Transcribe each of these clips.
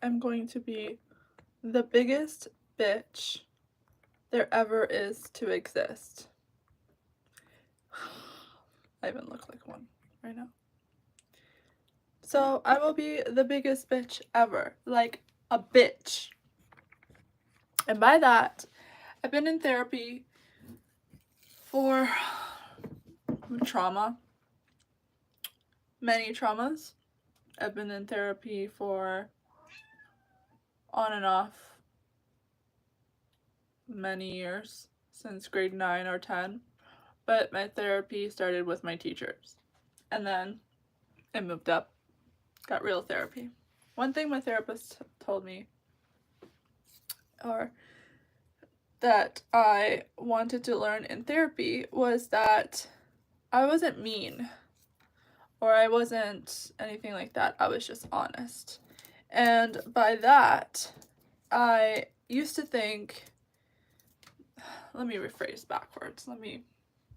am going to be the biggest bitch there ever is to exist. I even look like one right now. So I will be the biggest bitch ever. Like a bitch. And by that, I've been in therapy for trauma. Many traumas. I've been in therapy for on and off many years, since grade 9 or 10. But my therapy started with my teachers. And then I moved up, got real therapy. One thing my therapist told me, or that I wanted to learn in therapy, was that I wasn't mean or I wasn't anything like that. I was just honest. And by that, I used to think, let me rephrase backwards. Let me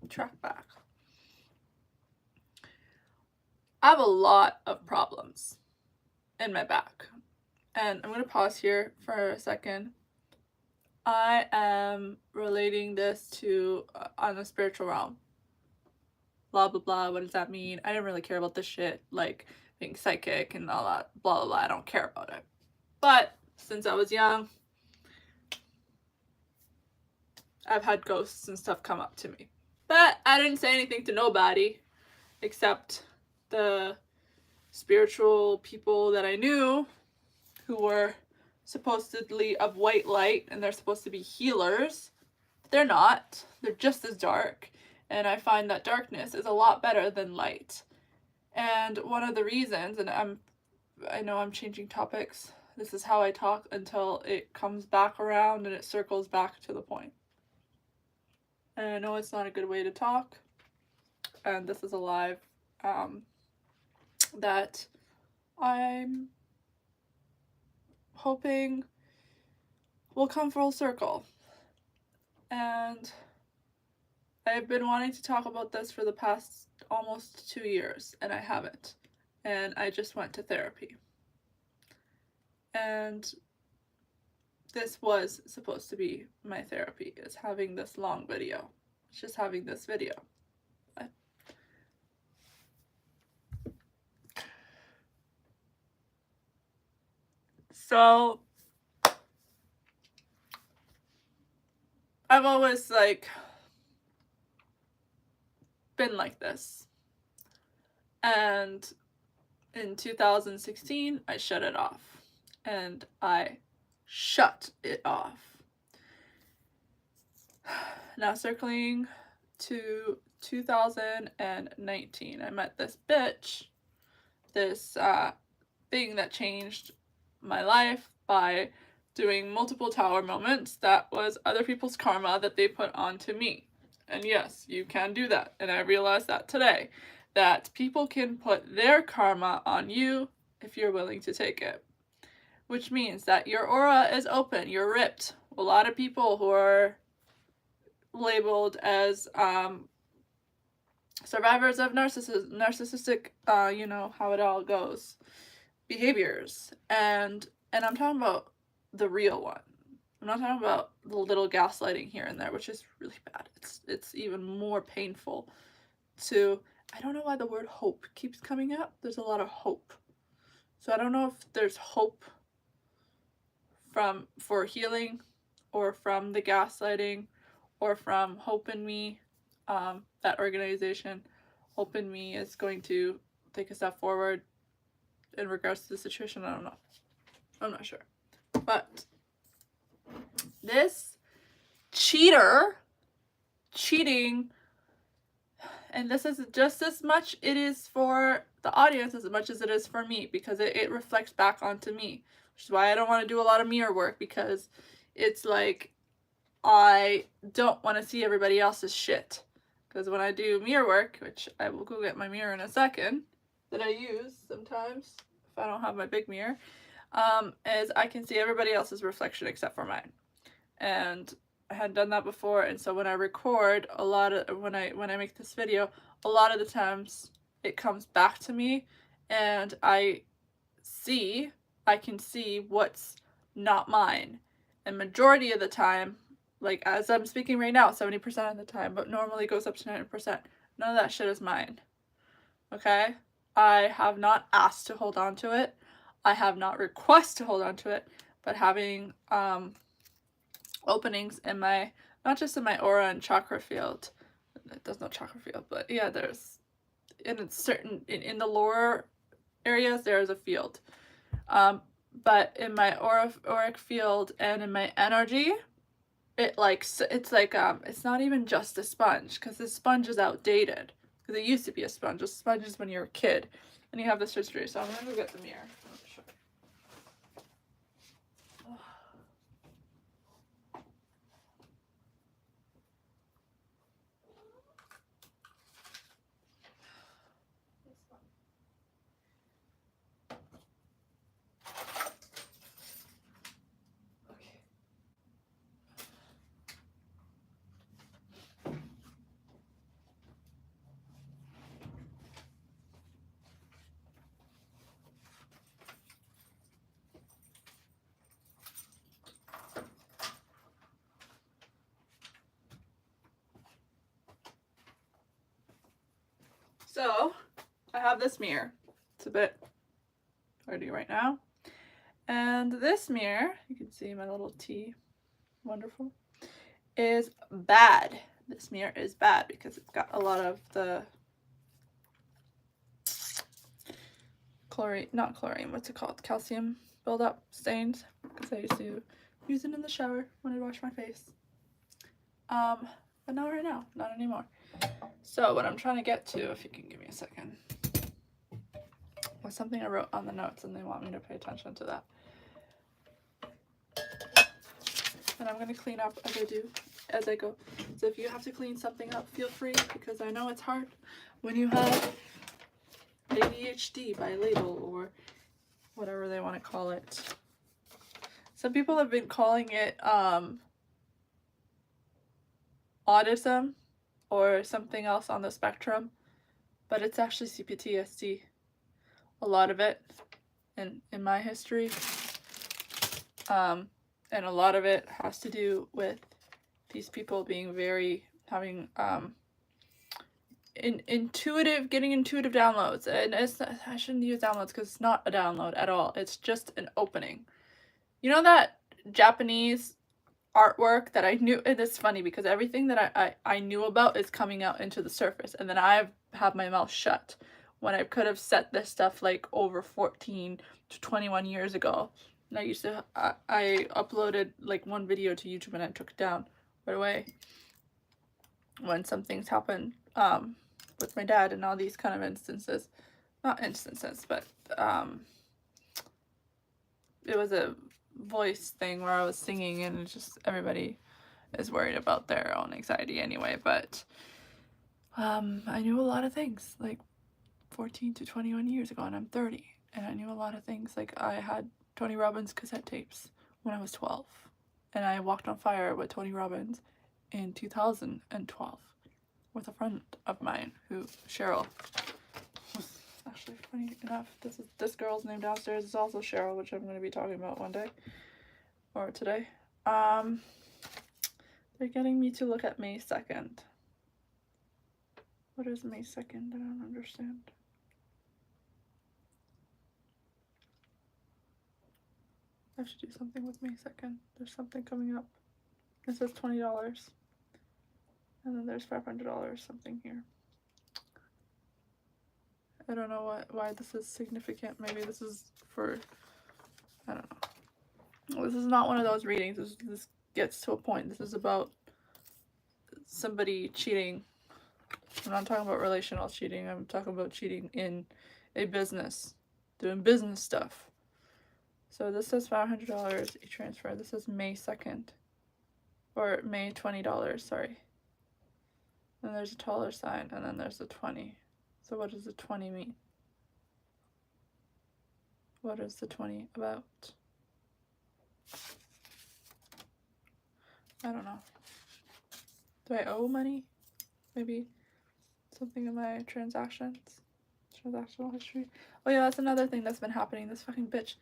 track back. I have a lot of problems in my back. And I'm going to pause here for a second. I am relating this to on the spiritual realm. Blah, blah, blah. What does that mean? I didn't really care about this shit, like being psychic and all that. Blah, blah, blah. I don't care about it. But since I was young, I've had ghosts and stuff come up to me. But I didn't say anything to nobody except the spiritual people that I knew who were supposedly of white light and they're supposed to be healers. But they're not. They're just as dark. And I find that darkness is a lot better than light. And one of the reasons, and I know I'm changing topics. This is how I talk until it comes back around and it circles back to the point. And I know it's not a good way to talk. And this is a live that I'm hoping will come full circle. And I've been wanting to talk about this for the past almost 2 years, and I haven't. And I just went to therapy. And this was supposed to be my therapy, is having this long video. It's just having this video. So I've always been like this. And in 2016, I shut it off. And I shut it off. Now circling to 2019, I met this bitch, this thing that changed my life by doing multiple tower moments. That was other people's karma that they put onto me. And yes, you can do that. And I realized that today, that people can put their karma on you if you're willing to take it. Which means that your aura is open, you're ripped. A lot of people who are labeled as survivors of narcissistic, you know how it all goes, behaviors. And I'm talking about the real one. I'm not talking about the little gaslighting here and there, which is really bad. It's even more painful to, I don't know why the word hope keeps coming up. There's a lot of hope. So I don't know if there's hope for healing, or from the gaslighting, or from Hope in Me. That organization, Hope in Me, is going to take a step forward in regards to the situation. I don't know. I'm not sure. But this cheating, and this is just as much it is for the audience as much as it is for me, because it reflects back onto me, which is why I don't want to do a lot of mirror work, because it's like I don't want to see everybody else's shit. Because when I do mirror work, which I will go get my mirror in a second, that I use sometimes if I don't have my big mirror, is I can see everybody else's reflection except for mine. And I hadn't done that before, and so when I record when I make this video, a lot of the times it comes back to me and I see I can see what's not mine. And majority of the time, like as I'm speaking right now, 70% of the time, but normally goes up to 90%. None of that shit is mine. Okay? I have not asked to hold on to it. I have not requested to hold on to it, but having openings in my, not just in my aura and chakra field. There's no chakra field, but yeah, there's in certain in the lower areas there is a field. But in my auric field and in my energy, it's not even just a sponge, because the sponge is outdated. Because it used to be a sponge. A sponge is when you're a kid and you have this history. So I'm gonna go get the mirror. So I have this mirror. It's a bit dirty right now. And this mirror, you can see my little T, wonderful, is bad. This mirror is bad because it's got a lot of the what's it called? Calcium buildup stains. Because I used to use it in the shower when I wash my face. But not right now, not anymore. So what I'm trying to get to, if you can give me a second, was something I wrote on the notes and they want me to pay attention to that. And I'm going to clean up as I go. So if you have to clean something up, feel free, because I know it's hard when you have ADHD by label or whatever they want to call it. Some people have been calling it autism or something else on the spectrum, but it's actually CPTSD. A lot of it in my history. And a lot of it has to do with these people being having getting intuitive downloads. And I shouldn't use downloads because it's not a download at all. It's just an opening. You know that Japanese artwork that I knew, and it's funny because everything that I knew about is coming out into the surface, and then I have my mouth shut when I could have set this stuff like over 14 to 21 years ago. And I uploaded like one video to YouTube and I took it down right away when some things happened with my dad and all these kind of instances. Not instances, but it was a voice thing where I was singing, and it's just everybody is worried about their own anxiety anyway. But I knew a lot of things like 14 to 21 years ago, and I'm 30, and I knew a lot of things. Like I had Tony Robbins cassette tapes when I was 12, and I walked on fire with Tony Robbins in 2012 with a friend of mine Cheryl. Actually, funny enough, this girl's name downstairs is also Cheryl, which I'm going to be talking about one day or today. They're getting me to look at May 2nd. What is May 2nd? I don't understand. I should do something with May 2nd. There's something coming up. It says $20. And then there's $500 something here. I don't know why this is significant. Maybe this is for, I don't know. This is not one of those readings. This gets to a point. This is about somebody cheating. I'm not talking about relational cheating. I'm talking about cheating in a business, doing business stuff. So this says $500 e-transfer. This is May 2nd, or May $20, sorry. And there's a taller sign, and then there's a 20. So what does the 20 mean? What is the 20 about? I don't know. Do I owe money? Maybe something in my transactional history. Oh yeah, that's another thing that's been happening. This fucking bitch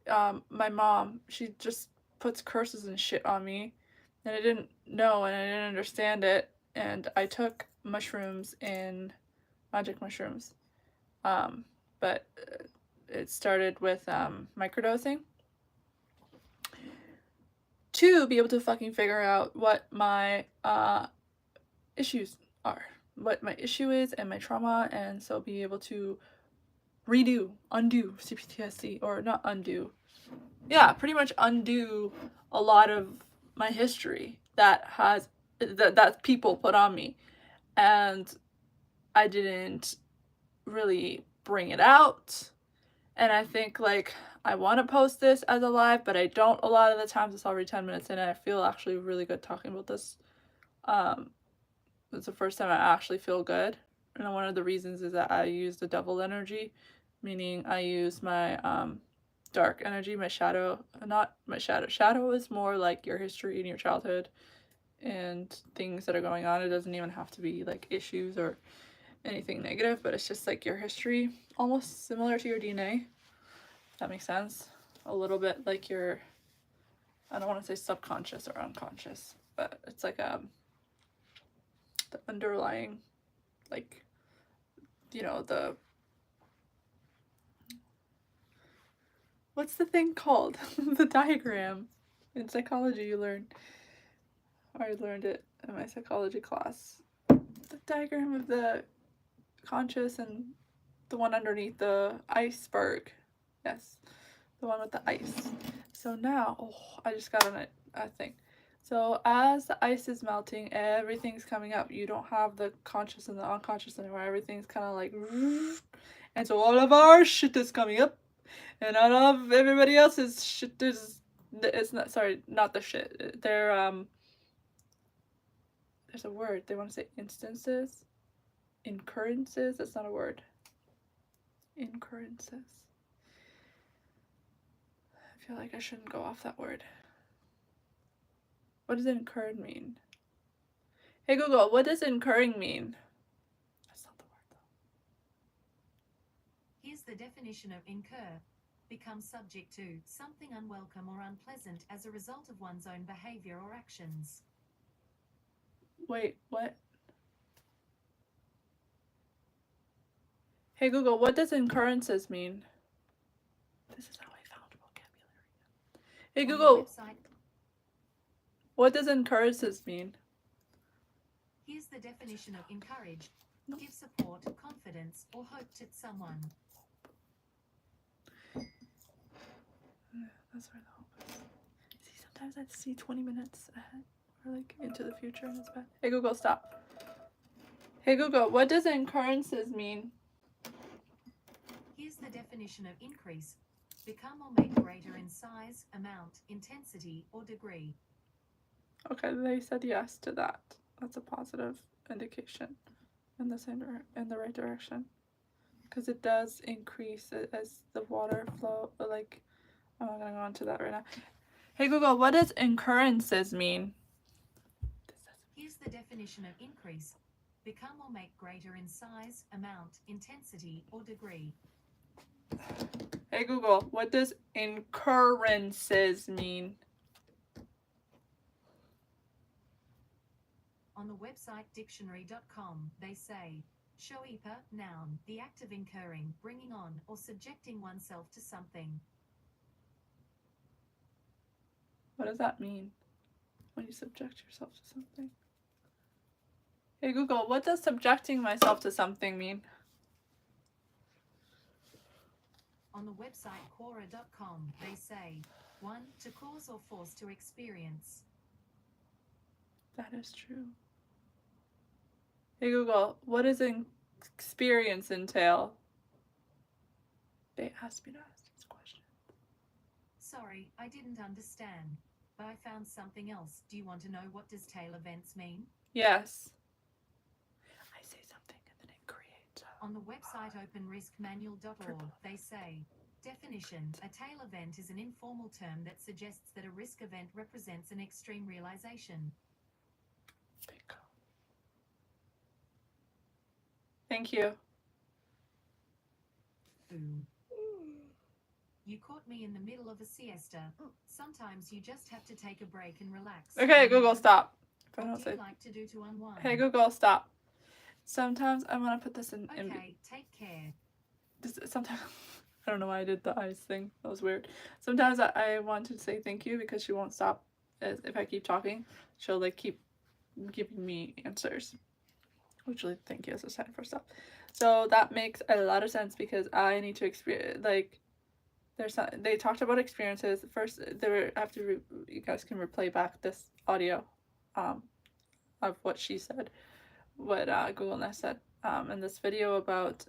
my mom, she just puts curses and shit on me, and I didn't know and I didn't understand it, and I took mushrooms in magic mushrooms, but it started with microdosing to be able to fucking figure out what my issues are, what my issue is, and my trauma, and so be able to undo CPTSD, or not undo, yeah, pretty much undo a lot of my history that people put on me, and I didn't really bring it out. And I think, like, I want to post this as a live, but I don't a lot of the times. It's already 10 minutes in, and I feel actually really good talking about this. It's the first time I actually feel good, and one of the reasons is that I use the devil energy, meaning I use my dark energy, my shadow. Not my shadow. Shadow is more like your history and your childhood and things that are going on. It doesn't even have to be like issues or anything negative, but it's just like your history, almost similar to your DNA. If that makes sense. A little bit like your, I don't want to say subconscious or unconscious, but it's like the underlying, like, you know, the, what's the thing called? The diagram. In psychology you learn. I learned it in my psychology class. The diagram of the conscious and the one underneath the iceberg. Yes, the one with the ice. So now, oh, I just got a thing. So as the ice is melting, everything's coming up. You don't have the conscious and the unconscious anymore. Everything's kind of like, and so all of our shit is coming up, and all of everybody else's shit is. It's not, sorry, not the shit. There's a word. They want to say instances, incurrences. That's not a word. Incurrences. I feel like I shouldn't go off that word. What does incurred mean? Hey Google, what does incurring mean? That's not the word though. Here's the definition of incur. Become subject to something unwelcome or unpleasant as a result of one's own behavior or actions. Wait, what? Hey Google, what does incurrences mean? This is how I found vocabulary. Hey Google, what does incurrences mean? Here's the definition of encourage. No. Give support, confidence, or hope to someone. That's where the hope is. See, sometimes I see 20 minutes ahead or like into the future and it's bad. Hey Google, stop. Hey Google, what does incurrences mean? Here's the definition of increase. Become or make greater in size, amount, intensity, or degree. Okay, they said yes to that. That's a positive indication in the right direction, because it does increase as the water flow. Like, I'm not gonna go into that right now. Hey Google, what does incurrences mean? Here's the definition of increase. Become or make greater in size, amount, intensity, or degree. Hey Google, what does incurrences mean? On the website dictionary.com, they say, shoipa, noun, the act of incurring, bringing on, or subjecting oneself to something. What does that mean when you subject yourself to something? Hey Google, what does subjecting myself to something mean? On the website quora.com, they say, 1. To cause or force to experience. That is true. Hey Google, what does experience entail? They asked me to ask this question. Sorry, I didn't understand. But I found something else. Do you want to know what does tail events mean? Yes. I say something and then it creates. On the website openriskmanual.org, they say, definition, a tail event is an informal term that suggests that a risk event represents an extreme realization. Bingo. Thank you. You caught me in the middle of a siesta. Sometimes you just have to take a break and relax. Okay, Google, stop. If I What don't do say. you like to do to unwind? Hey, Google, stop. Sometimes I want to put this in. Okay, take care. Sometimes I don't know why I did the eyes thing. That was weird. Sometimes I want to say thank you because she won't stop. If I keep talking, she'll like keep giving me answers. Usually thank you is a sign for stuff. So that makes a lot of sense because I need to experience like they talked about experiences. First they were after you guys can replay back this audio of what she said, what Google Nest said in this video about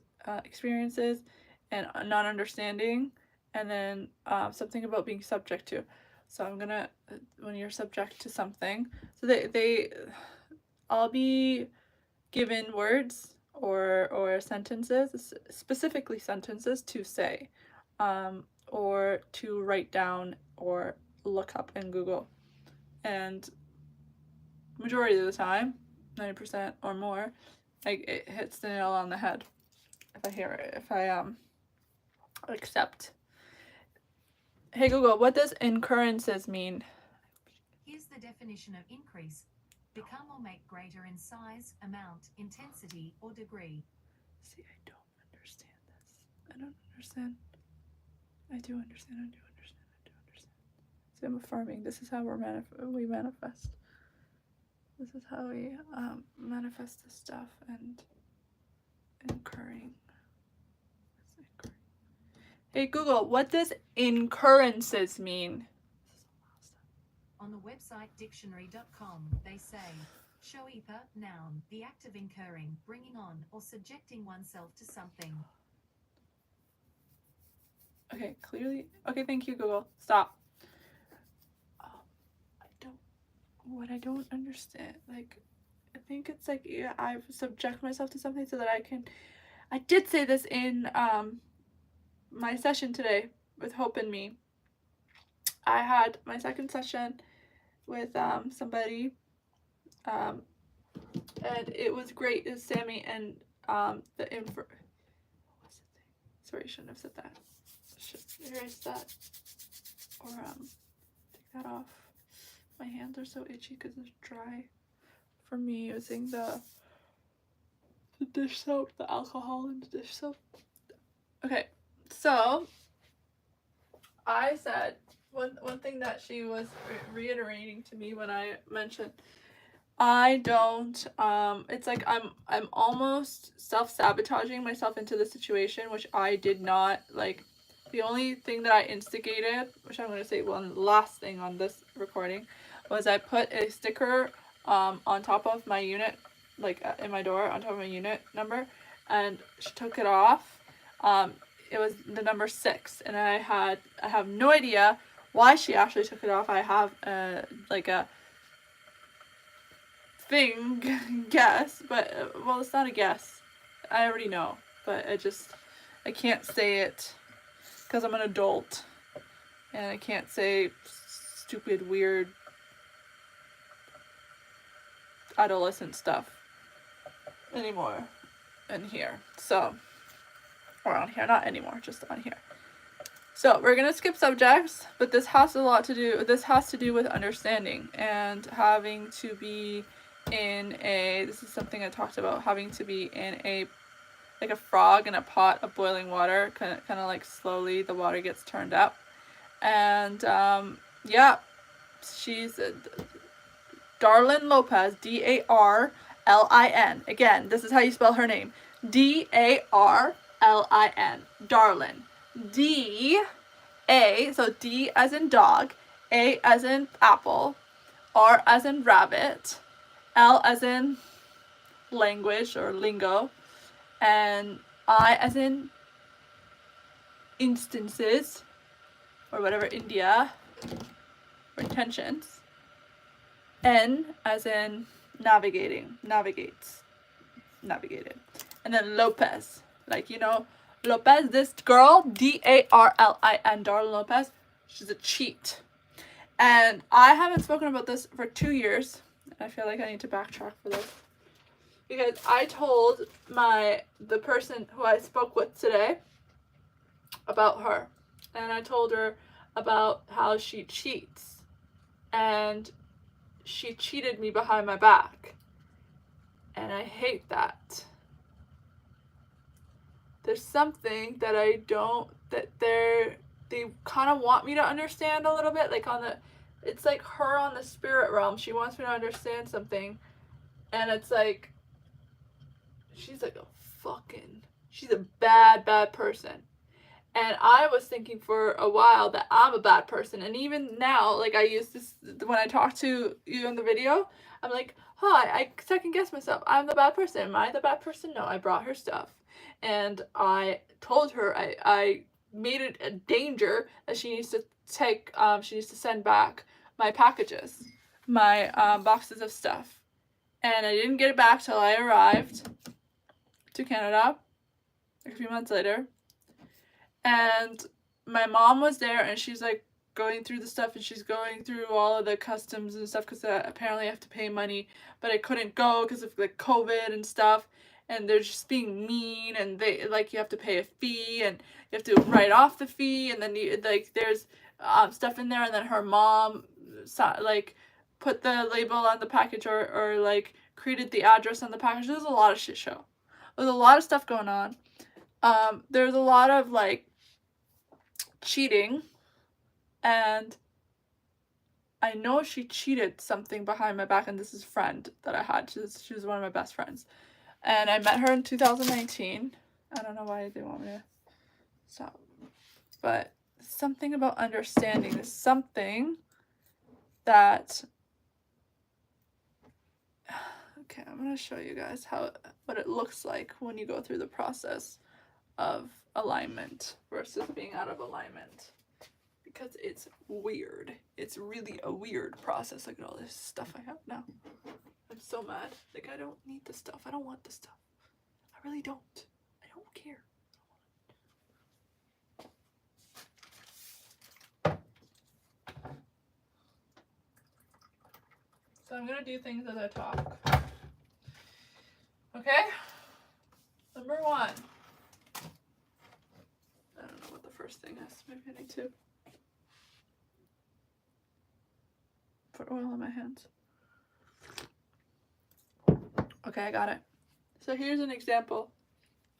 experiences and not understanding, and then something about being subject to. So I'm gonna when you're subject to something, so I'll be given words or sentences, specifically sentences to say, or to write down or look up in Google, and majority of the time, 90% or more, like it hits the nail on the head. If I hear it, if I accept. Hey Google, what does incurrences mean? Here's the definition of increase. Become or make greater in size, amount, intensity, or degree. See, I don't understand this. I don't understand. I do understand. See, I'm affirming. This is how we manifest. This is how we manifest this stuff and incurring. Hey Google, what does incurrences mean? On the website dictionary.com, they say, shoepa, noun, the act of incurring, bringing on, or subjecting oneself to something. Okay, clearly. Okay, thank you, Google. Stop. I don't understand, like, I think it's like, yeah, I subject myself to something so that I did say this in my session today with Hope and Me. I had my second session with somebody, and it was great. It was Sammy, and sorry, I shouldn't have said that. Should erase that or take that off. My hands are so itchy because it's dry for me using the dish soap, the alcohol in the dish soap. Okay, so I said one thing that she was reiterating to me when I mentioned I don't it's like I'm almost self-sabotaging myself into the situation, which I did not. Like, the only thing that I instigated, which I'm going to say one last thing on this recording, was I put a sticker on top of my unit, like in my door, on top of my unit number, and she took it off. It was the number 6, and I have no idea why she actually took it off. I have like a thing guess, but well, it's not a guess. I already know, but I can't say it because I'm an adult, and I can't say stupid, weird, adolescent stuff anymore in here. So, or on here, not anymore, just on here. So we're gonna skip subjects, but this has to do with understanding and having to be in this is something I talked about, having to be in like a frog in a pot of boiling water, kind of like slowly the water gets turned up. And yeah, she's Darlin Lopez, Darlin. Again, this is how you spell her name. Darlin. Darlin. So D as in dog, A as in apple, R as in rabbit, L as in language or lingo, and I as in instances, or whatever, India, or intentions, N as in navigated, and then Lopez, like, Lopez, this girl, Darlin, Darlin Lopez, she's a cheat. And I haven't spoken about this for 2 years. I feel like I need to backtrack for this, because I told the person who I spoke with today about her, and I told her about how she cheats, and she cheated me behind my back, and I hate that. There's something that I don't, that they kind of want me to understand a little bit, like on the, it's like her on the spirit realm, she wants me to understand something, and it's like, she's like a fucking, she's a bad person. And I was thinking for a while that I'm a bad person. And even now, like I use this, when I talk to you in the video, I'm like, I second guess myself. I'm the bad person. Am I the bad person? No, I brought her stuff. And I told her I made it a danger that she needs to take, she needs to send back my packages, my boxes of stuff. And I didn't get it back till I arrived to Canada a few months later. And my mom was there, and she's like going through the stuff, and she's going through all of the customs and stuff, because apparently I have to pay money, but I couldn't go because of like COVID and stuff, and they're just being mean, and they like, you have to pay a fee, and you have to write off the fee, and then you, like there's stuff in there, and then her mom like put the label on the package, or like created the address on the package. There's a lot of shit show. There's a lot of stuff going on. There's a lot of like cheating, and I know she cheated something behind my back, and this is a friend that I had. She was one of my best friends, and I met her in 2019. I don't know why they want me to stop, but something about understanding is something that, okay, I'm gonna show you guys what it looks like when you go through the process of alignment versus being out of alignment, because it's weird. It's really a weird process. Look at all this stuff I have now. I'm so mad. Like, I don't need the stuff. I don't want the stuff. I really don't. I don't care. So I'm gonna do things as I talk. Okay? Number one. I don't know what the first thing is. Maybe I need to put oil on my hands. Okay, I got it. So here's an example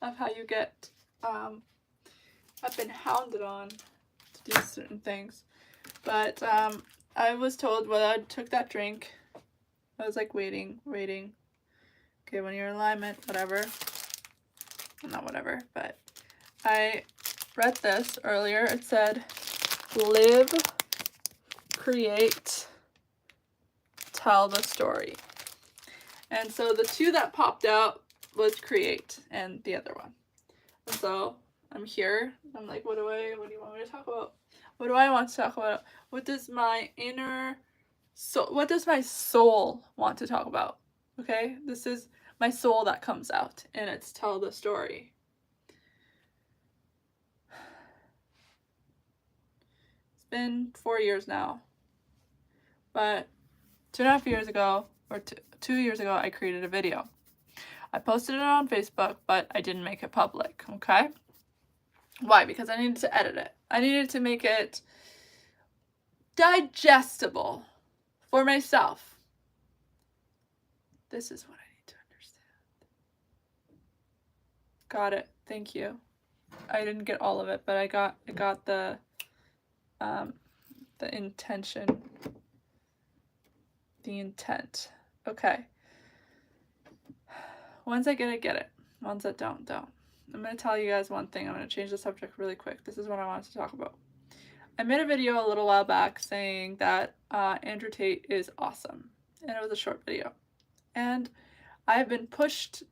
of how you get, I've been hounded on to do certain things, but I was told, well, I took that drink, I was like waiting, okay, when you're in alignment, whatever, well, not whatever, but I read this earlier. It said, live, create, tell the story. And so the two that popped out was create and the other one. And so I'm here. I'm like, what do you want me to talk about? What do I want to talk about? What does my soul want to talk about? Okay, this is my soul that comes out, and it's tell the story. It's been 4 years now, but 2.5 years ago, or 2 years ago, I created a video. I posted it on Facebook, but I didn't make it public, okay? Why? Because I needed to edit it. I needed to make it digestible for myself. This is what I need to understand. Got it. Thank you. I didn't get all of it, but I got the intention. The intent. Okay. Ones I get it. Ones that don't. I'm going to tell you guys one thing. I'm going to change the subject really quick. This is what I wanted to talk about. I made a video a little while back saying that Andrew Tate is awesome. And it was a short video. And I've been pushed,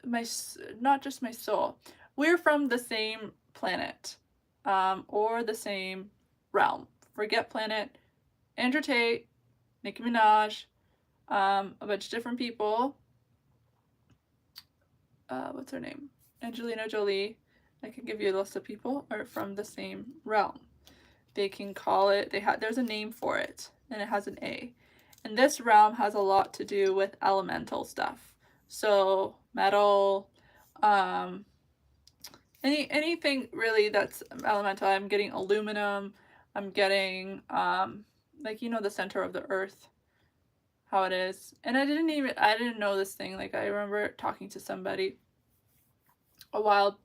not just my soul. We're from the same planet. Or the same realm. Forget planet. Andrew Tate, Nicki Minaj, a bunch of different people. What's her name? Angelina Jolie. I can give you a list of people are from the same realm. They can call it, there's a name for it, and it has an A. And this realm has a lot to do with elemental stuff. So metal, and anything really that's elemental. I'm getting aluminum. I'm getting like, you know, the center of the earth, how it is. And I didn't know this thing. Like, I remember talking to somebody a while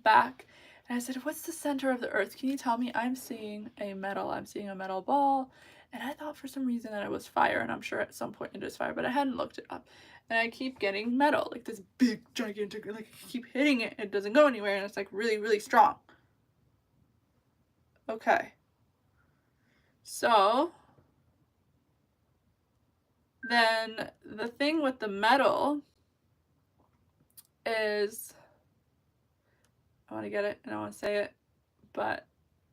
back, and I said, what's the center of the earth? Can you tell me? I'm seeing a metal ball. And I thought for some reason that it was fire, and I'm sure at some point it is fire, but I hadn't looked it up. And I keep getting metal, like this big, gigantic, like I keep hitting it, it doesn't go anywhere, and it's like really, really strong. Okay. So then the thing with the metal is, I want to get it and I want to say it, but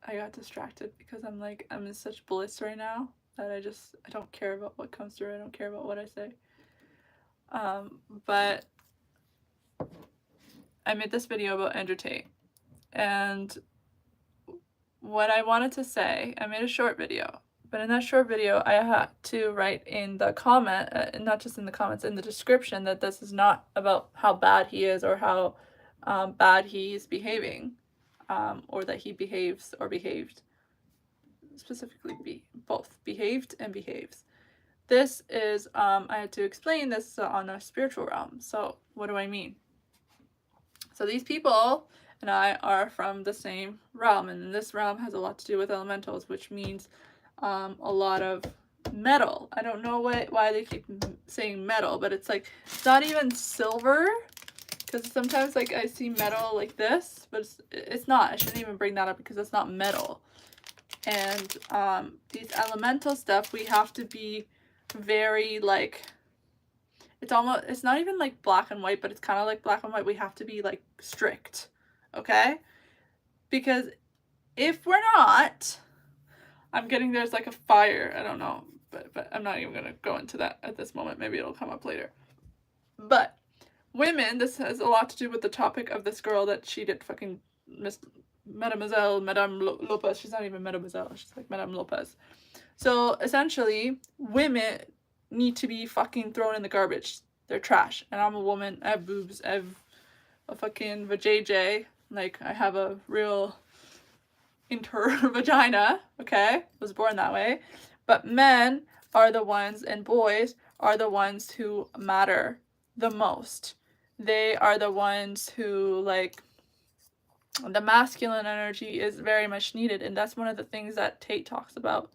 I got distracted because I'm in such bliss right now that I don't care about what comes through. I don't care about what I say. But I made this video about Andrew Tate, and what I wanted to say, I made a short video, but in that short video, I had to write in the comment, not just in the comments, in the description, that this is not about how bad he is or how bad he's behaving, or that he behaves or behaved. Specifically, both behaved and behaves. This is, I had to explain this on a spiritual realm. So what do I mean? So these people and I are from the same realm, and this realm has a lot to do with elementals, which means a lot of metal. I don't know why they keep saying metal, but it's like, it's not even silver, because sometimes like I see metal like this, but it's not. I shouldn't even bring that up because it's not metal. And these elemental stuff, we have to be very like, it's not even like black and white, but it's kind of like black and white. We have to be like strict, okay? Because if we're not, there's like a fire, I don't know, but I'm not even gonna go into that at this moment. Maybe it'll come up later. But women, this has a lot to do with the topic of this girl that she did fucking Madame Lopez. She's not even Mademoiselle, she's like Madame Lopez. So essentially, women need to be fucking thrown in the garbage. They're trash. And I'm a woman, I have boobs, I have a fucking vajayjay. Like, I have a real vagina, okay? Was born that way. But men are the ones, and boys are the ones who matter the most. They are the ones who, like, the masculine energy is very much needed, and that's one of the things that Tate talks about.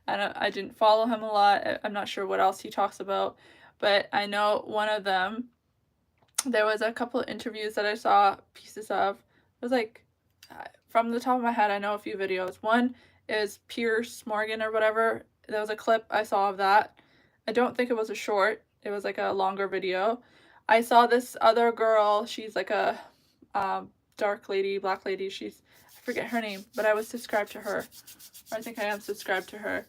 And I didn't follow him a lot. I'm not sure what else he talks about, but I know one of them, there was a couple of interviews that I saw pieces of. It was like, from the top of my head, I know a few videos. One is Piers Morgan or whatever. There was a clip I saw of that. I don't think it was a short. It was like a longer video. I saw this other girl. She's like a dark lady, black lady. I forget her name, but I was subscribed to her. Or I think I am subscribed to her.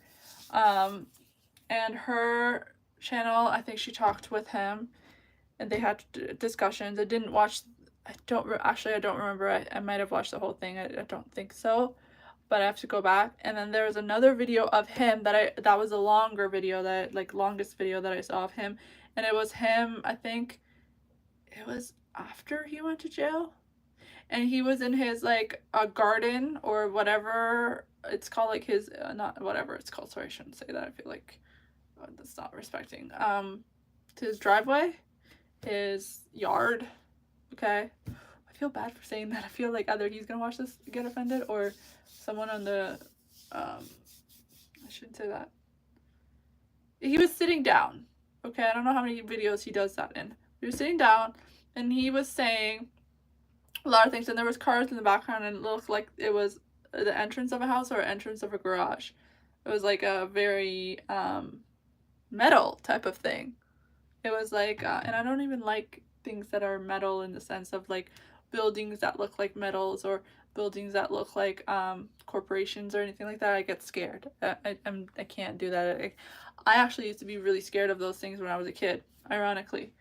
And her channel, I think she talked with him, and they had discussions. I don't remember. I might have watched the whole thing. I don't think so, but I have to go back. And then there was another video of him that was a longer video, longest video that I saw of him, and it was him, I think it was after he went to jail, and he was in his like a garden or whatever it's called, like his not whatever it's called, sorry, I shouldn't say that. I feel like that's not respecting to his driveway, his yard, okay? I feel bad for saying that. I feel like either he's gonna watch this get offended, or someone on the I shouldn't say that. He was sitting down, okay? I don't know how many videos he does that in. He was sitting down and he was saying a lot of things, and there was cars in the background, and it looked like it was the entrance of a house or entrance of a garage. It was like a very metal type of thing. It was like and I don't even like things that are metal in the sense of like buildings that look like metals, or buildings that look like corporations or anything like that. I get scared. I can't do that. I actually used to be really scared of those things when I was a kid, ironically.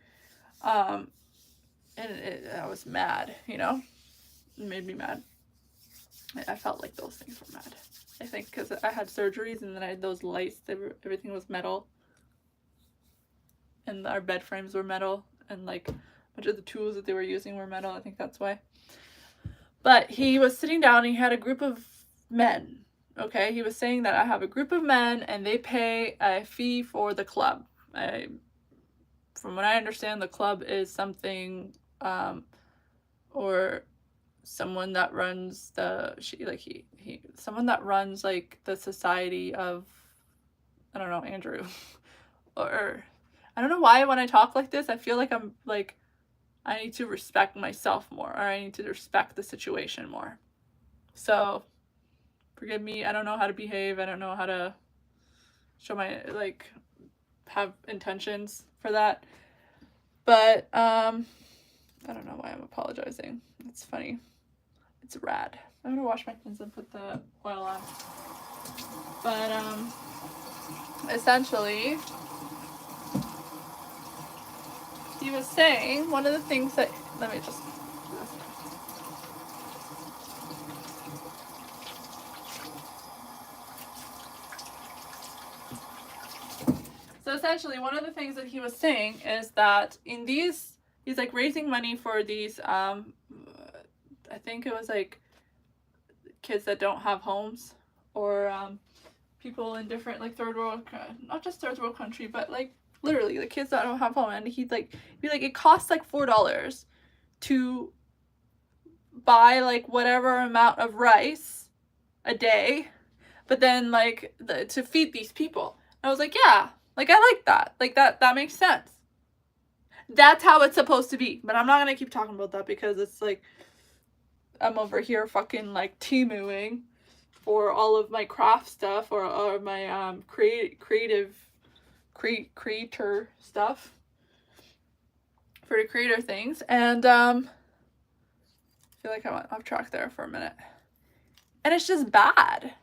And I was mad, you know? It made me mad. I felt like those things were mad. I think because I had surgeries, and then I had those lights, everything was metal. And our bed frames were metal, and like a bunch of the tools that they were using were metal. I think that's why. But he was sitting down and he had a group of men. Okay, he was saying that I have a group of men and they pay a fee for the club. From what I understand, the club is something, or someone that runs someone that runs like the society of, I don't know, Andrew, or I don't know why when I talk like this, I feel like I'm like, I need to respect myself more, or I need to respect the situation more. So forgive me, I don't know how to behave, I don't know how to show my, like, have intentions for that. But I don't know why I'm apologizing. It's funny. It's rad. I'm gonna wash my hands and put the oil on. But essentially, he was saying one of the things that, let me just, so essentially one of the things that he was saying is that in these, he's like raising money for these I think it was like kids that don't have homes, or people in different, like, third world, not just third world country, but like literally the kids that don't have home. And he'd like be like, it costs like $4 to buy like whatever amount of rice a day, but then like to feed these people. And I was like, yeah, like I like that, like that makes sense. That's how it's supposed to be. But I'm not gonna keep talking about that because it's like I'm over here fucking like Temuing for all of my craft stuff, or my creator stuff, for the creator things. And I feel like I went off track there for a minute. And it's just bad.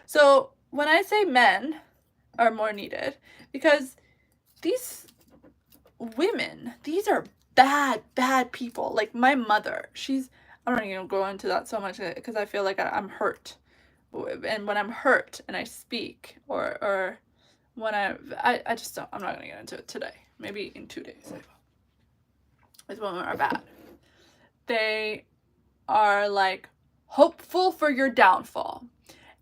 So when I say men are more needed, because these women, these are bad people. Like my mother, I'm not even go into that so much because I feel like I'm hurt. And when I'm hurt and I speak, or when I just don't, I'm not going to get into it today. Maybe in 2 days I will. These women are bad. They are like hopeful for your downfall.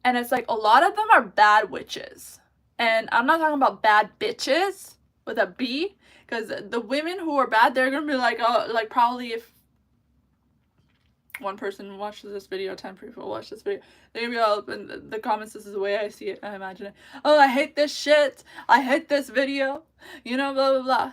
And it's like a lot of them are bad witches. And I'm not talking about bad bitches with a B, because the women who are bad, they're going to be like, oh, like probably if one person watches this video, 10 people watch this video, they're going to be all up in the comments. This is the way I see it, I imagine it. Oh, I hate this shit. I hate this video. You know, blah, blah, blah.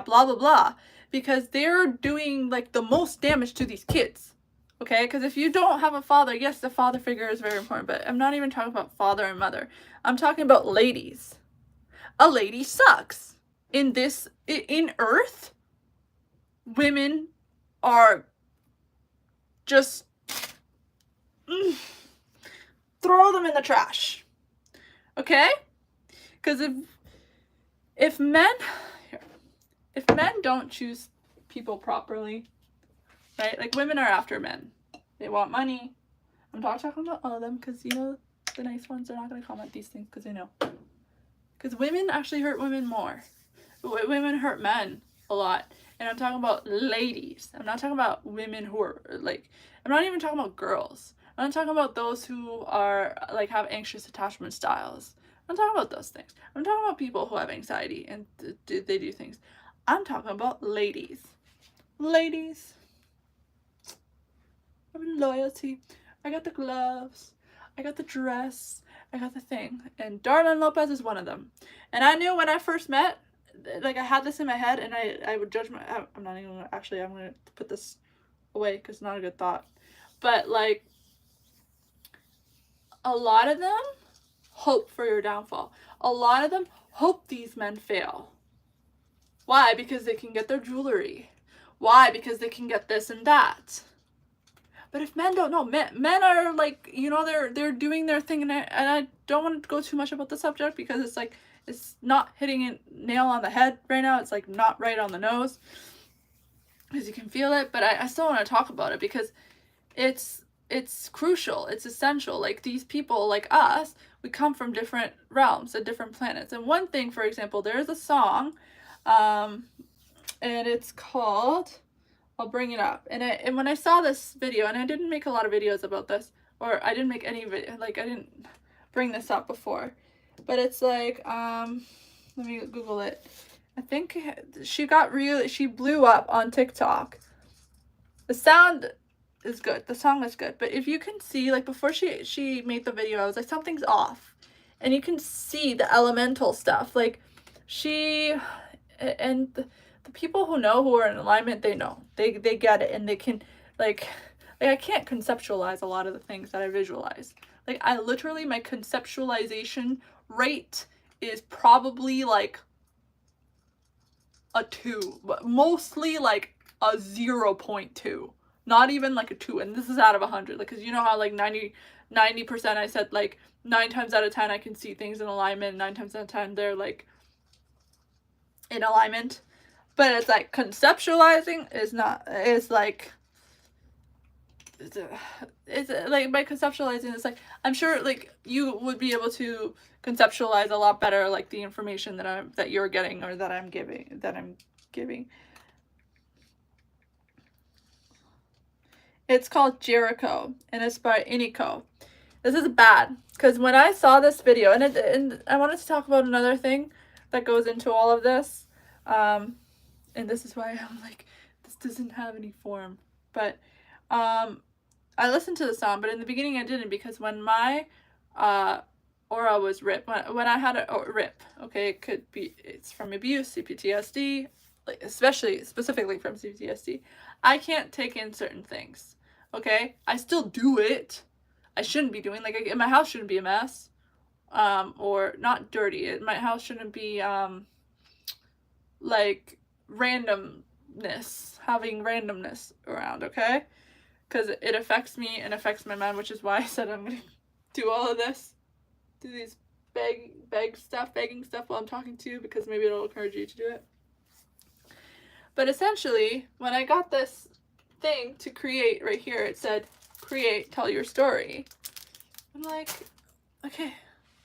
Blah, blah, blah. Because they're doing like the most damage to these kids. Okay, because if you don't have a father, yes, the father figure is very important, but I'm not even talking about father and mother. I'm talking about ladies. A lady sucks. In Earth, women are just throw them in the trash. Okay? Because if men don't choose people properly, right? Like women are after men. They want money. I'm not talking about all of them, because you know the nice ones are not going to comment these things because they know. Because women actually hurt women more. Women hurt men a lot. And I'm talking about ladies. I'm not talking about women who are like, I'm not even talking about girls. I'm not talking about those who are like have anxious attachment styles. I'm talking about those things. I'm talking about people who have anxiety and they do things. I'm talking about ladies. Ladies. I'm loyalty. I got the gloves. I got the dress. I got the thing. And Darlin Lopez is one of them. And I knew when I first met, like I had this in my head, and I would judge I'm not even gonna, actually I'm gonna put this away because it's not a good thought. But like a lot of them hope for your downfall. A lot of them hope these men fail. Why? Because they can get their jewelry. Why? Because they can get this and that. But if men don't know, men are like, you know, they're doing their thing, and I don't want to go too much about the subject because it's like, it's not hitting a nail on the head right now. It's like not right on the nose, because you can feel it. But I still want to talk about it because it's crucial. It's essential. Like these people, like us, we come from different realms and different planets. And one thing, for example, there's a song, and it's called I'll bring it up. And when I saw this video, and I didn't make a lot of videos about this, or I didn't make any video, like I didn't bring this up before, but it's like, let me Google it. I think she blew up on TikTok. The sound is good. The song is good. But if you can see, like before she made the video, I was like, something's off. And you can see the elemental stuff. Like and the people who know, who are in alignment, they know. They get it, and they can, like I can't conceptualize a lot of the things that I visualize. Like I literally, my conceptualization rate is probably like a 2, but mostly like a 0.2, not even like a 2, and this is out of 100. Like, because you know how like 90% I said, like 9 times out of 10 I can see things in alignment, 9 times out of 10 they're like in alignment. But it's like conceptualizing is not, it's like by conceptualizing, it's like, I'm sure like you would be able to conceptualize a lot better, like the information that you're getting, or that I'm giving. It's called Jericho, and it's by Iniko. This is bad, because when I saw this video, and I wanted to talk about another thing that goes into all of this, and this is why I'm like, this doesn't have any form, but I listened to the song, but in the beginning I didn't, because when my aura was ripped, when I had a rip, okay, it's from abuse, CPTSD, like specifically from CPTSD, I can't take in certain things, okay? I still do it. I shouldn't be doing, like, my house shouldn't be a mess, or not dirty. My house shouldn't be, like, having randomness around, okay? Because it affects me and affects my mind, which is why I said I'm going to do all of this. Do these begging stuff while I'm talking to you, because maybe it'll encourage you to do it. But essentially, when I got this thing to create right here, it said, create, tell your story. I'm like, okay,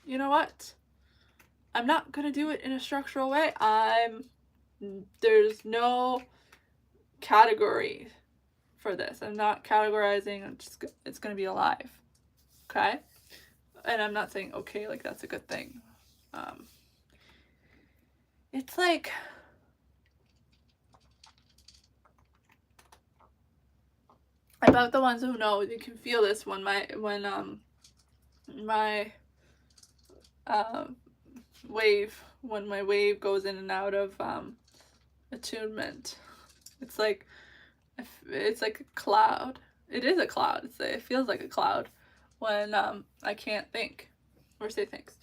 you know what? I'm not going to do it in a structural way. There's no category for this. I'm not categorizing. It's going to be alive. Okay? And I'm not saying, okay, like that's a good thing. It's like, about the ones who know, you can feel this when my wave goes in and out of attunement. It's like a cloud. It is a cloud. It feels like a cloud when I can't think or say things.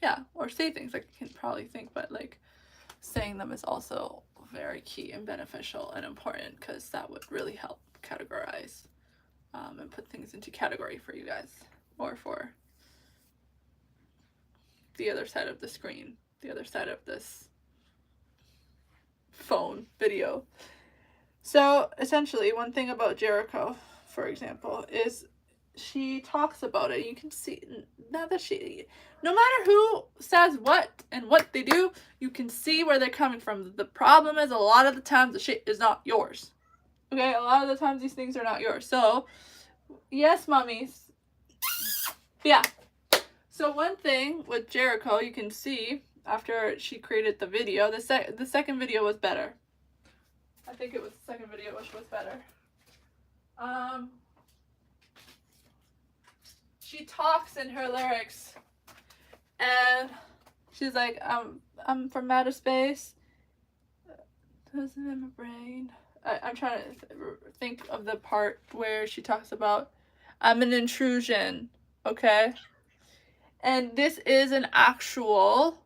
Yeah, or say things. Like, I can probably think, but like saying them is also very key and beneficial and important, because that would really help categorize and put things into category for you guys, or for the other side of the screen, the other side of this phone video. So essentially, one thing about Jericho, for example, is she talks about it. You can see now that no matter who says what and what they do, you can see where they're coming from. The problem is, a lot of the times the shit is not yours. Okay, a lot of the times these things are not yours. So, yes, mummies. Yeah. So one thing with Jericho, you can see after she created the video, the second video was better. I think it was the second video which was better. She talks in her lyrics, and she's like, I'm from outer space. Doesn't in my brain. I'm trying to think of the part where she talks about, I'm an intrusion, okay? And this is an actual,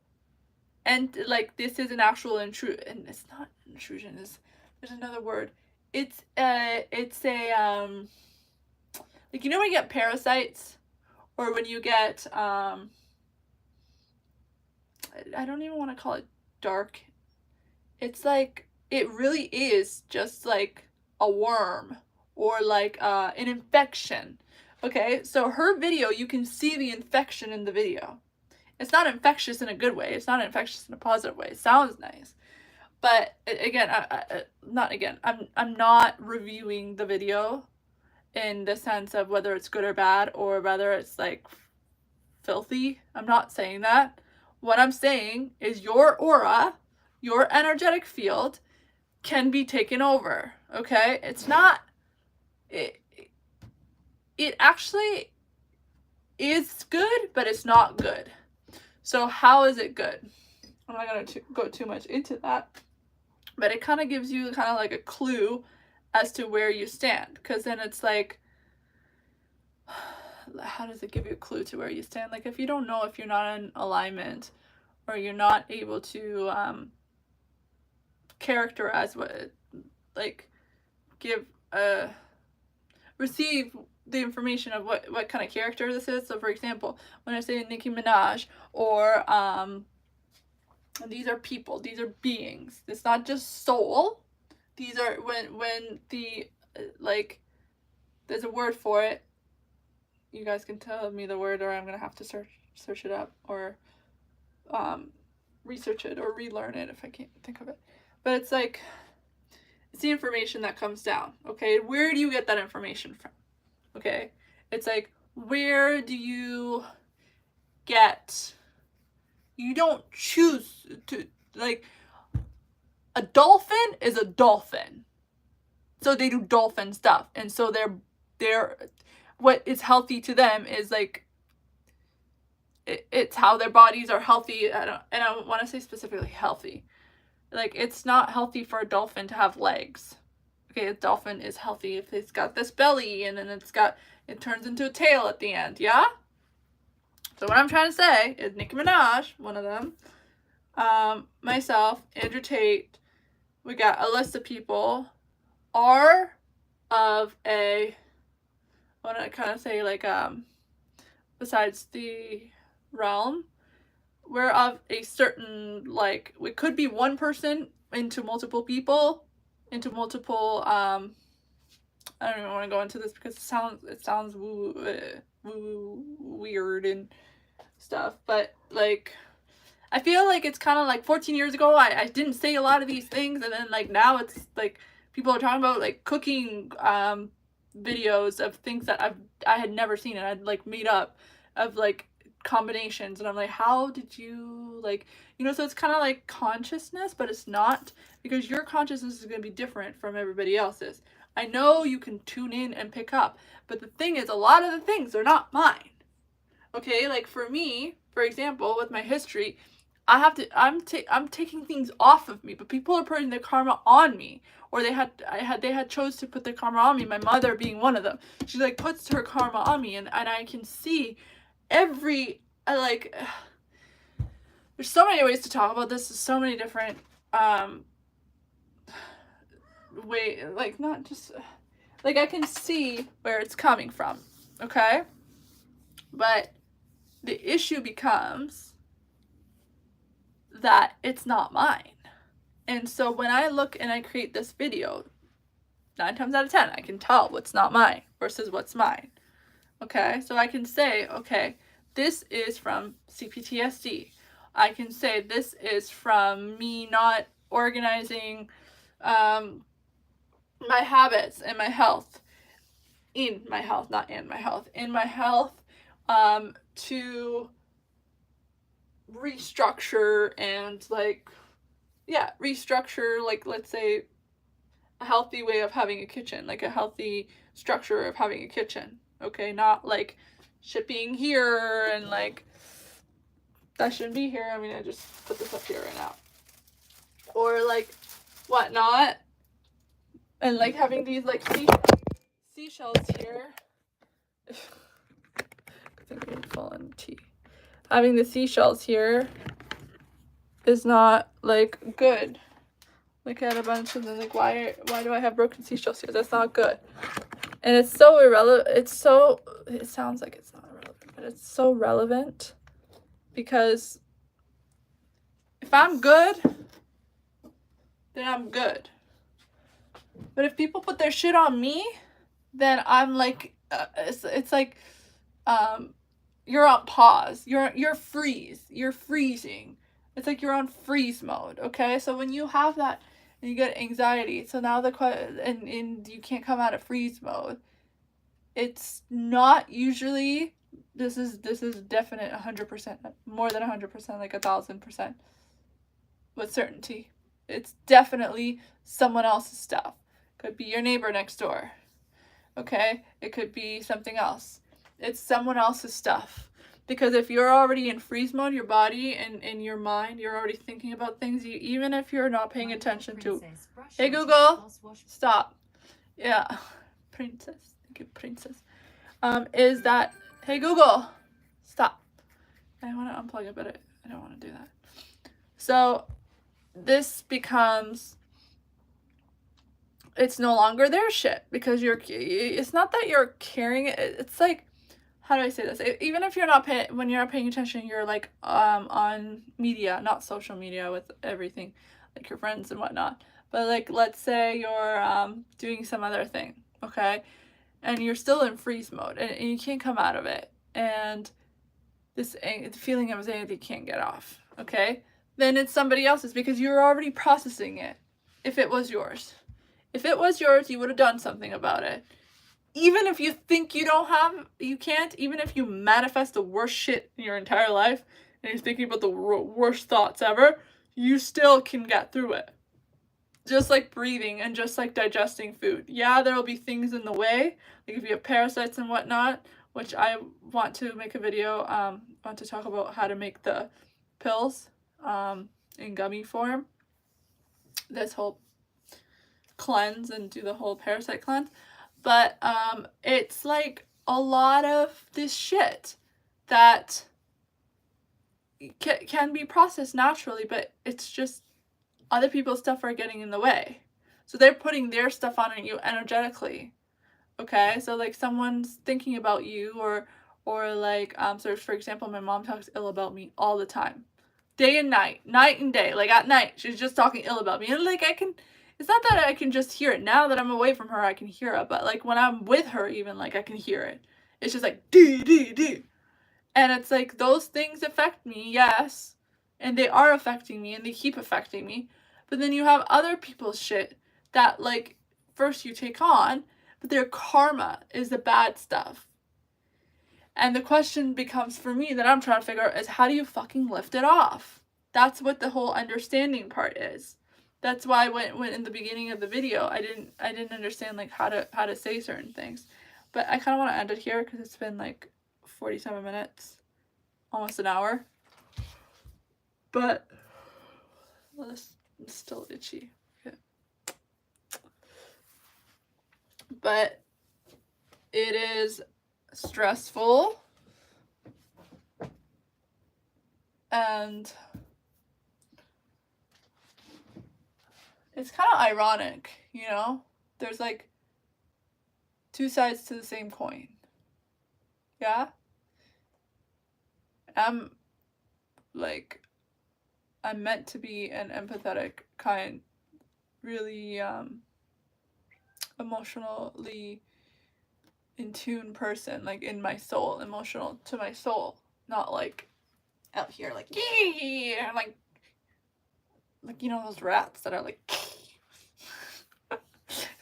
this is an actual intrusion, and it's not intrusion, there's another word. It's a, like, you know when you get parasites? Or when you get, I don't even want to call it dark. It's like, it really is just like a worm, or like an infection. Okay, so her video, you can see the infection in the video. It's not infectious in a good way. It's not infectious in a positive way. It sounds nice. But again, I'm not reviewing the video in the sense of whether it's good or bad or whether it's like filthy. I'm not saying that. What I'm saying is your aura, your energetic field can be taken over, okay? It's not, it actually is good, but it's not good. So how is it good? I'm not going to go too much into that, but it kind of gives you kind of like a clue as to where you stand, because then it's like, how does it give you a clue to where you stand? Like, if you don't know, if you're not in alignment or you're not able to characterize what, like, give receive the information of what kind of character this is. So for example, when I say Nicki Minaj, or these are people, these are beings, it's not just soul. These are when the like, there's a word for it. You guys can tell me the word, or I'm gonna have to search it up, or research it, or relearn it if I can't think of it. But it's like, it's the information that comes down, okay? Where do you get that information from? Okay? It's like, where do you get, you don't choose to, like, a dolphin is a dolphin. So they do dolphin stuff. And so they're what is healthy to them is like, it's how their bodies are healthy. I want to say specifically healthy. Like, it's not healthy for a dolphin to have legs. Okay, a dolphin is healthy if it's got this belly and then it turns into a tail at the end, yeah? So what I'm trying to say is Nicki Minaj, one of them, myself, Andrew Tate, we got a list of people, are of a, I want to kind of say like, besides the realm, we're of a certain, like, it could be one person into multiple people, into multiple, I don't even want to go into this because it sounds woo weird and stuff, but like, I feel like it's kind of like 14 years ago, I didn't say a lot of these things, and then like now it's like people are talking about like cooking videos of things that I had never seen, and I'd like made up of like combinations, and I'm like, how did you, like, you know? So it's kind of like consciousness, but it's not, because your consciousness is going to be different from everybody else's. I know you can tune in and pick up, but the thing is, a lot of the things are not mine. Okay, like for me, for example, with my history, I'm taking things off of me, but people are putting their karma on me, or they had chose to put their karma on me. My mother being one of them, she like puts her karma on me, and I can see there's so many ways to talk about this. There's so many different way, like, not just like, I can see where it's coming from, okay? But the issue becomes that it's not mine. And so when I look and I create this video, 9 times out of 10, I can tell what's not mine versus what's mine. Okay, so I can say, okay, this is from CPTSD. I can say this is from me not organizing my habits and my health, in my health, not in my health, in my health, to restructure and like, yeah, restructure, like, let's say a healthy way of having a kitchen, like a healthy structure of having a kitchen. Okay, not like shipping here and like that shouldn't be here. I mean, I just put this up here right now, or like whatnot, and like having these like seashells here. I think I'm falling tea. Having the seashells here is not like good. Like, I had a bunch of them, like, why do I have broken seashells here? That's not good. And it's so irrelevant. It sounds like it's not relevant, but it's so relevant, because if I'm good, then I'm good. But if people put their shit on me, then I'm like, it's like, you're on pause. You're freezing. It's like you're on freeze mode, okay? So when you have that and you get anxiety, so now and you can't come out of freeze mode, it's not usually, this is definite 100%, more than 100%, like 1,000% with certainty. It's definitely someone else's stuff. Could be your neighbor next door, okay? It could be something else. It's someone else's stuff. Because if you're already in freeze mode, your body and in your mind, you're already thinking about things, even if you're not paying attention to. Hey Google, stop. Yeah, princess. Thank you, princess. Is that, hey Google, stop. I want to unplug it, but I don't want to do that. So this becomes, it's no longer their shit, because it's not that you're carrying it. It's like, how do I say this? Even if you're not when you're not paying attention, you're like on media, not social media with everything, like your friends and whatnot. But like, let's say you're doing some other thing, okay? And you're still in freeze mode, and you can't come out of it. And this feeling of anxiety can't get off, okay? Then it's somebody else's, because you're already processing it. If it was yours. If it was yours, you would have done something about it. Even if you think you can't, even if you manifest the worst shit in your entire life, and you're thinking about the worst thoughts ever, you still can get through it. Just like breathing and just like digesting food. Yeah, there'll be things in the way, like if you have parasites and whatnot, which I want to make a video, want to talk about how to make the pills in gummy form. This whole cleanse and do the whole parasite cleanse. But it's like a lot of this shit that can be processed naturally, but it's just other people's stuff are getting in the way. So they're putting their stuff on you energetically. Okay? So like someone's thinking about you, or like so for example, my mom talks ill about me all the time. Day and night and day. Like at night, she's just talking ill about me. And like it's not that I can just hear it. Now that I'm away from her, I can hear it. But like when I'm with her, even, like I can hear it. It's just like dee. And it's like those things affect me, yes. And they are affecting me, and they keep affecting me. But then you have other people's shit that like first you take on, but their karma is the bad stuff. And the question becomes for me that I'm trying to figure out is, how do you fucking lift it off? That's what the whole understanding part is. That's why when in the beginning of the video, I didn't understand like how to say certain things. But I kind of want to end it here because it's been like 47 minutes, almost an hour. But well, it's still itchy. Okay. But it is stressful, and it's kind of ironic, you know? There's like two sides to the same coin. Yeah? I'm meant to be an empathetic, kind, really emotionally in tune person, like in my soul, emotional to my soul, not like out here like yeah, like you know those rats that are like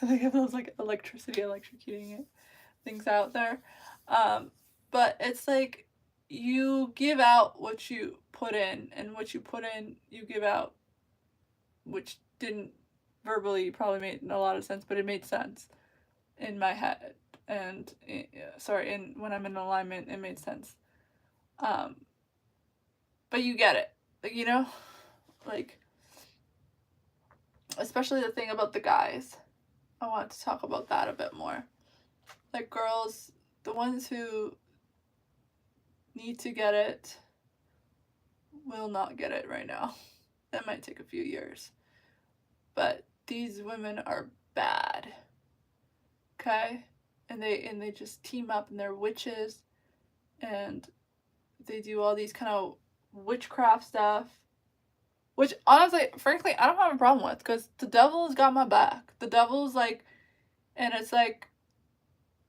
they have those like electrocuting things out there. But it's like you give out what you put in, and what you put in you give out, which didn't verbally probably made a lot of sense, but it made sense in my head. And when I'm in alignment, it made sense. But you get it, like, you know, like especially the thing about the guys. I want to talk about that a bit more. Like girls, the ones who need to get it will not get it right now. That might take a few years. But these women are bad. Okay? And they just team up, and they're witches, and they do all these kind of witchcraft stuff, which honestly, frankly, I don't have a problem with, because the devil's got my back. The devil's like, and it's like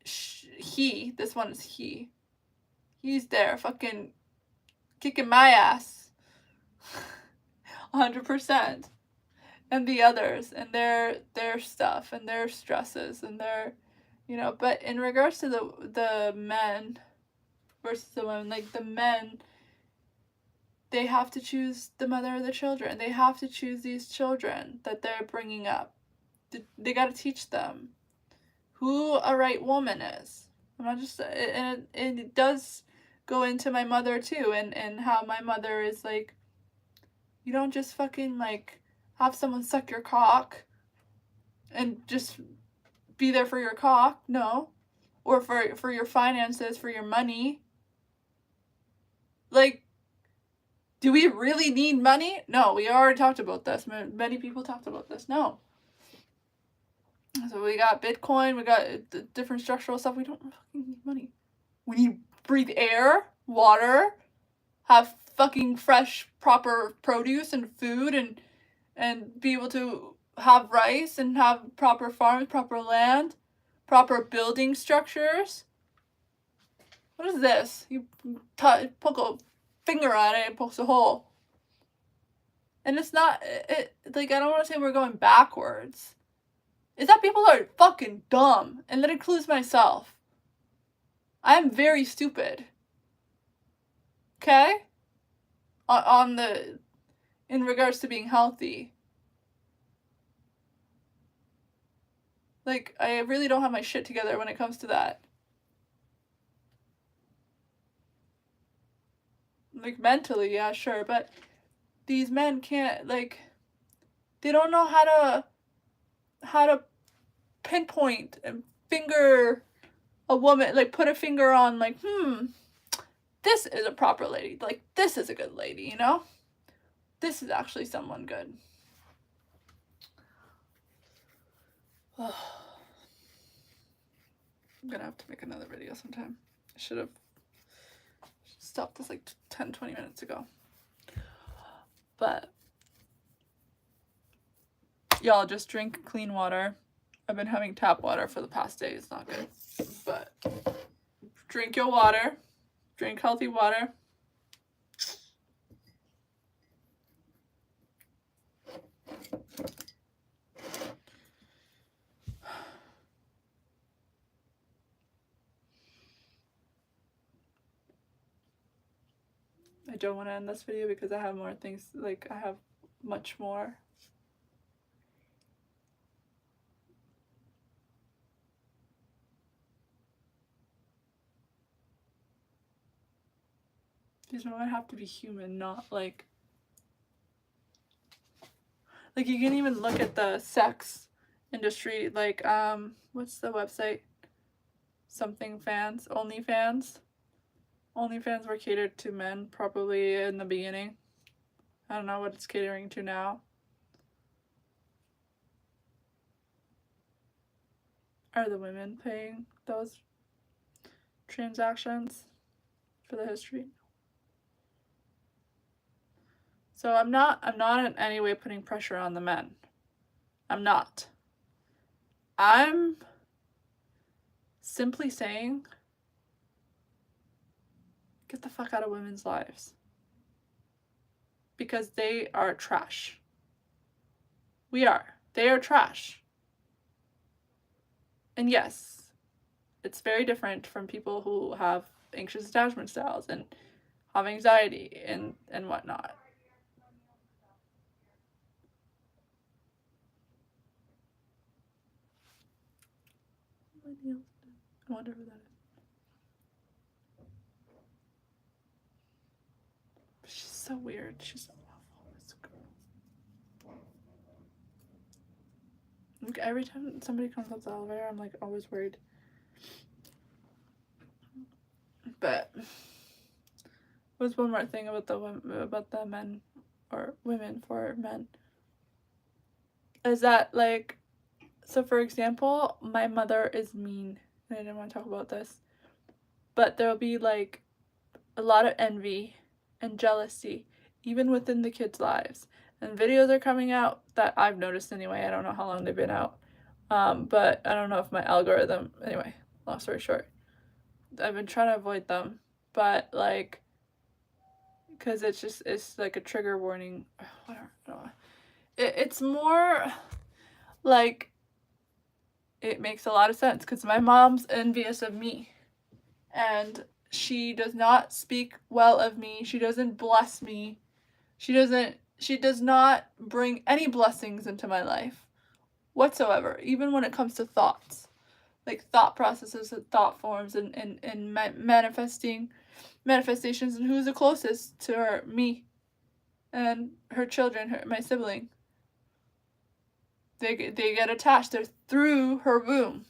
this one is he's there fucking kicking my ass. 100%. And the others and their stuff and their stresses and their, but in regards to the men versus the women, like the men, they have to choose the mother of the children. They have to choose these children that they're bringing up. They got to teach them who a right woman is. I'm not just, and it does go into my mother too, and how my mother is like, you don't just fucking like have someone suck your cock and just be there for your cock, no. Or for your finances, for your money. Like, do we really need money? No, we already talked about this. Many people talked about this. No. So we got Bitcoin, we got different structural stuff. We don't fucking need money. We need to breathe air, water, have fucking fresh, proper produce and food, and be able to have rice and have proper farms, proper land, proper building structures. What is this? You poke a finger at it, it pokes a hole. And it's not, like, I don't want to say we're going backwards. Is that people are fucking dumb. And that includes myself. I am very stupid. Okay? In regards to being healthy. Like, I really don't have my shit together when it comes to that. Like, mentally, yeah, sure, but these men can't, like, they don't know how to pinpoint and finger a woman, like, put a finger on, like, this is a proper lady, like, this is a good lady, you know? This is actually someone good. I'm gonna have to make another video sometime. I should have stopped this like 10-20 minutes ago. But y'all, just drink clean water. I've been having tap water for the past day. It's not good. But drink your water. Drink healthy water. I don't want to end this video because I have more things, like, I have much more. These women have to be human, not like you can even look at the sex industry, like, what's the website? Something fans, OnlyFans. OnlyFans were catered to men probably in the beginning. I don't know what it's catering to now. Are the women paying those transactions for the history? So I'm not in any way putting pressure on the men. I'm not. I'm simply saying, get the fuck out of women's lives. Because they are trash. We are. They are trash. And yes, it's very different from people who have anxious attachment styles and have anxiety and whatnot. I wonder who that is. She's so weird. She's so awful. This girl. Like, every time somebody comes up the elevator, I'm like always worried. But there's one more thing about the men, or women for men, is that, like, so for example, my mother is mean. I didn't want to talk about this, but there'll be like a lot of envy and jealousy even within the kids' lives, and videos are coming out that I've noticed anyway. I don't know how long they've been out, but I don't know if my algorithm, anyway, long story short, I've been trying to avoid them, but like because it's like a trigger warning. Whatever. I don't know. It's more like, it makes a lot of sense because my mom's envious of me, and she does not speak well of me. She doesn't bless me. She does not bring any blessings into my life whatsoever, even when it comes to thoughts, like thought processes and thought forms, and manifestations, and who's the closest to her? Me. And her children, my sibling. They get attached. They're through her womb.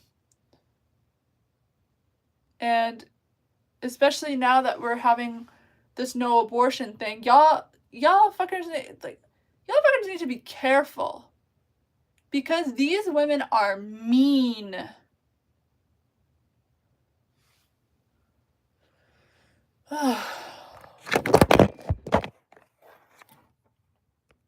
And especially now that we're having this no abortion thing, y'all fuckers need to be careful, because these women are mean.